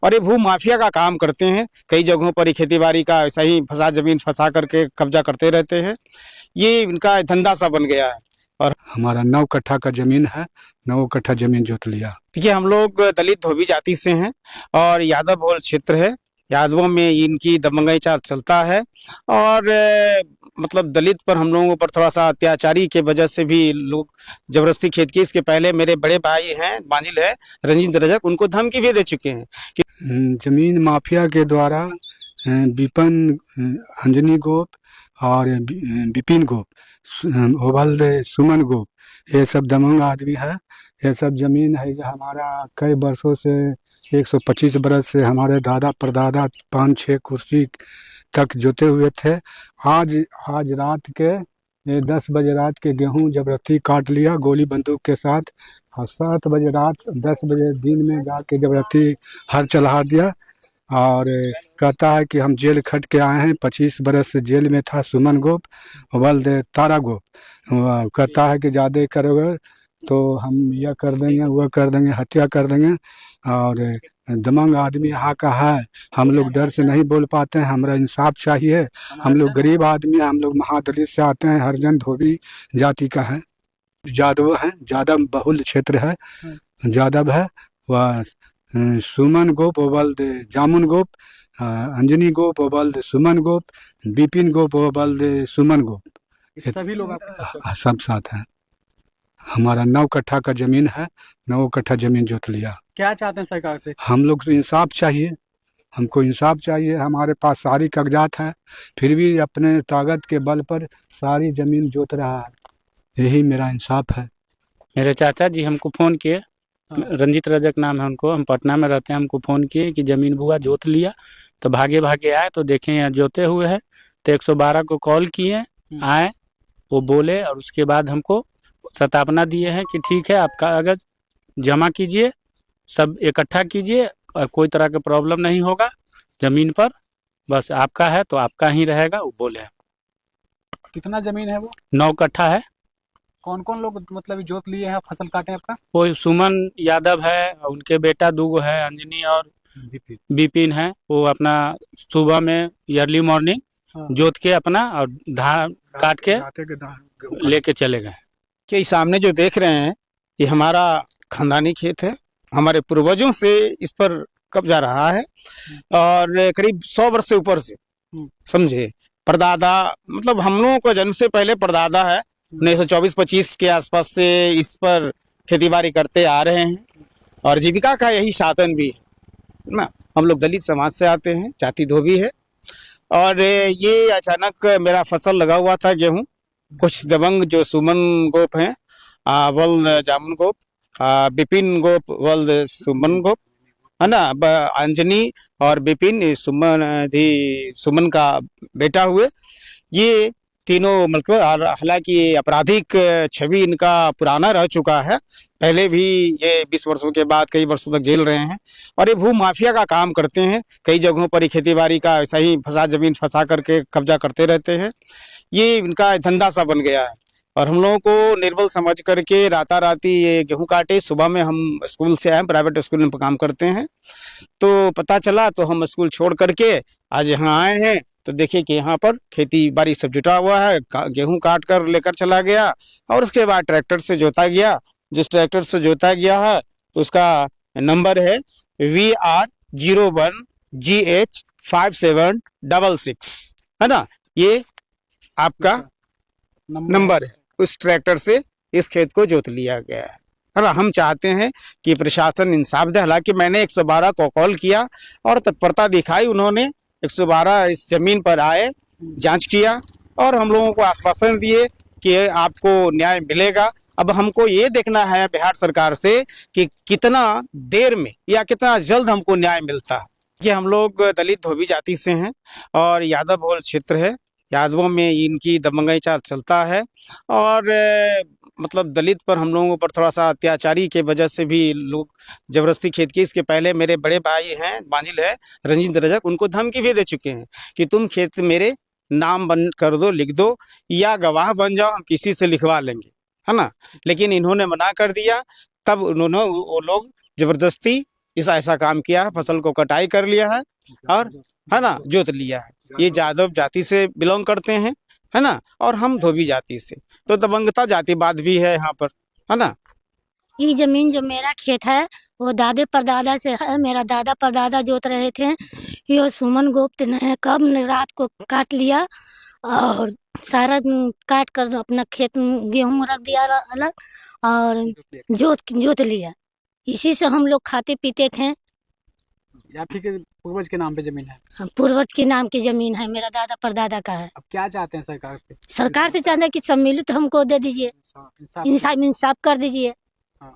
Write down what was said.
और ये भू माफिया का काम करते हैं। कई जगहों पर ये खेती बाड़ी का ऐसा ही फंसा जमीन फंसा करके कब्जा करते रहते हैं। ये इनका धंधा सा बन गया है। और हमारा 9 कट्ठा का जमीन है, 9 कट्ठा जमीन जोत लिया। देखिए, हम लोग दलित धोबी जाति से हैं और यादव बहुल क्षेत्र है। यादवों में इनकी दबंगई चाल चलता है और मतलब दलित पर हम लोगों पर थोड़ा सा अत्याचारी के वजह से भी लोग जबरदस्ती खेत की। इसके पहले मेरे बड़े भाई हैं, बांजिल है रंजीत रजक, उनको धमकी भी दे चुके हैं कि जमीन माफिया के द्वारा विपिन अंजनी गोप और विपिन गोप, ओबल दे सुमन गोप, ये सब दबंग आदमी है। ये सब जमीन है जो हमारा कई वर्षों से 125 बरस से हमारे दादा परदादा 5-6 कुर्सी तक जोते हुए थे। आज रात के 10 बजे रात के गेहूं जबरदस्ती काट लिया गोली बंदूक के साथ, और 7 बजे रात 10 बजे दिन में जाके जबरदस्ती हर चला दिया और कहता है कि हम जेल खट के आए हैं। 25 बरस से जेल में था सुमन गोप, वल्द तारा गोप। कहता है कि ज़्यादा करोगे तो हम यह कर देंगे, वह कर देंगे, हत्या कर देंगे। और दबंग आदमी यहाँ का है। हम लोग डर से नहीं बोल पाते हैं, हमारा इंसाफ चाहिए। हम लोग गरीब आदमी हैं, हम लोग महादलित से आते हैं, हरिजन धोबी जाति का है। यादव हैं, यादव बहुल क्षेत्र है, यादव है। वह सुमन गोप ओबल दे जामुन गोप, अंजनी गोप ओबल दे सुमन गोप, विपिन गोप ओबल दे सुमन गोप, सभी लोग आपके साथ सब साथ हैं। हमारा 9 कट्ठा का जमीन है, 9 कट्ठा जमीन जोत लिया। क्या चाहते हैं सरकार से? हम लोग तो इंसाफ चाहिए, हमको इंसाफ चाहिए। हमारे पास सारी कागजात हैं, फिर भी अपने ताकत के बल पर सारी जमीन जोत रहा है। यही मेरा इंसाफ है। मेरे चाचा जी हमको फ़ोन किए, रंजीत रजक नाम है उनको, हम पटना में रहते हैं। हमको फ़ोन किए कि ज़मीन बुआ जोत लिया, तो भागे भागे आए तो देखें यहाँ जोते हुए है। तो 112 को कॉल किए, आए, वो बोले और उसके बाद हमको सत्यापना दिए हैं कि ठीक है, आप कागज जमा कीजिए, सब इकट्ठा कीजिए और कोई तरह का प्रॉब्लम नहीं होगा ज़मीन पर, बस आपका है तो आपका ही रहेगा, वो बोले। कितना जमीन है वो? 9 कट्ठा है। कौन कौन लोग मतलब जोत लिए हैं, फसल काटे हैं आपका? वो सुमन यादव है, उनके बेटा 2 है, अंजनी और विपिन है। वो अपना सुबह में अर्ली मॉर्निंग जोत के अपना और धान काट के लेके चले गए। कि सामने जो देख रहे हैं ये हमारा खानदानी खेत है। हमारे पूर्वजों से इस पर कब्जा रहा है और करीब 100 वर्ष से ऊपर से, समझे, परदादा, मतलब हम लोगों को जन्म से पहले परदादा है 1924-25 के आसपास से इस पर खेती बाड़ी करते आ रहे हैं और जीविका का यही साधन भी है ना। हम लोग दलित समाज से आते हैं, जाति धोबी है। और ये अचानक मेरा फसल लगा हुआ था गेहूं, कुछ दबंग जो सुमन गोप हैं, वल्द जामुन गोप, विपिन गोप वल्द सुमन गोप, है ना, अंजनी और विपिन सुमन का बेटा हुए। ये तीनों मतलब, हालांकि आपराधिक छवि इनका पुराना रह चुका है, पहले भी ये 20 वर्षों के बाद कई वर्षों तक जेल रहे हैं और ये भू माफिया का काम करते हैं। कई जगहों पर ये खेती बाड़ी का ऐसा ही फंसा जमीन फंसा करके कब्जा करते रहते हैं। ये इनका धंधा सा बन गया है और हम लोगों को निर्बल समझ करके राताराती ये गेहूं काटे। सुबह में हम स्कूल से आए, प्राइवेट स्कूल में काम करते हैं, तो पता चला तो हम स्कूल छोड़ करके आज यहाँ आए हैं। तो देखिए कि यहाँ पर खेती बाड़ी सब जुटा हुआ है, गेहूं काट कर लेकर चला गया और उसके बाद ट्रैक्टर से जोता गया। जिस ट्रैक्टर से जोता गया है तो उसका नंबर है VR01GH5766, है ना, ये आपका नंबर है। उस ट्रैक्टर से इस खेत को जोत लिया गया है ना। हम चाहते हैं कि प्रशासन इंसाफ दे। हालांकि मैंने 112 को कॉल किया और तत्परता दिखाई, उन्होंने 112 इस जमीन पर आए, जांच किया और हम लोगों को आश्वासन दिए कि आपको न्याय मिलेगा। अब हमको ये देखना है बिहार सरकार से कि कितना देर में या कितना जल्द हमको न्याय मिलता है। कि हम लोग दलित धोबी जाति से हैं और यादव बहुल क्षेत्र है। यादवों में इनकी दबंगई चाल चलता है और मतलब दलित पर हम लोगों पर थोड़ा सा अत्याचारी के वजह से भी लोग जबरदस्ती खेत की। इसके पहले मेरे बड़े भाई हैं, बांजिल है रंजीत रजक, उनको धमकी भी दे चुके हैं कि तुम खेत मेरे नाम बंद कर दो, लिख दो या गवाह बन जाओ, हम किसी से लिखवा लेंगे, है ना। लेकिन इन्होंने मना कर दिया। तब उन्होंने वो लोग जबरदस्ती इस ऐसा काम किया है, फसल को कटाई कर लिया है और है ना जोत लिया है। ये यादव जाति से बिलोंग करते हैं, है ना, और हम धोबी जाति से, तो दबंगता जातिवाद भी है यहाँ पर, है ना। ये जमीन जो मेरा खेत है वो दादे परदादा से है, मेरा दादा परदादा जोत रहे थे। ये सुमन गुप्त ने कब ने रात को काट लिया और सारा काट कर अपना खेत में गेहूं रख दिया अलग और जोत लिया। इसी से हम लोग खाते पीते थे। आप ही के पूर्वज के नाम पे जमीन है? पूर्वज के नाम की जमीन है, मेरा दादा परदादा का है। अब क्या चाहते हैं सरकार से? सरकार से चाहते हैं कि सम्मिलित हमको दे दीजिए, इंसाफ। इंसाफ कर दीजिए।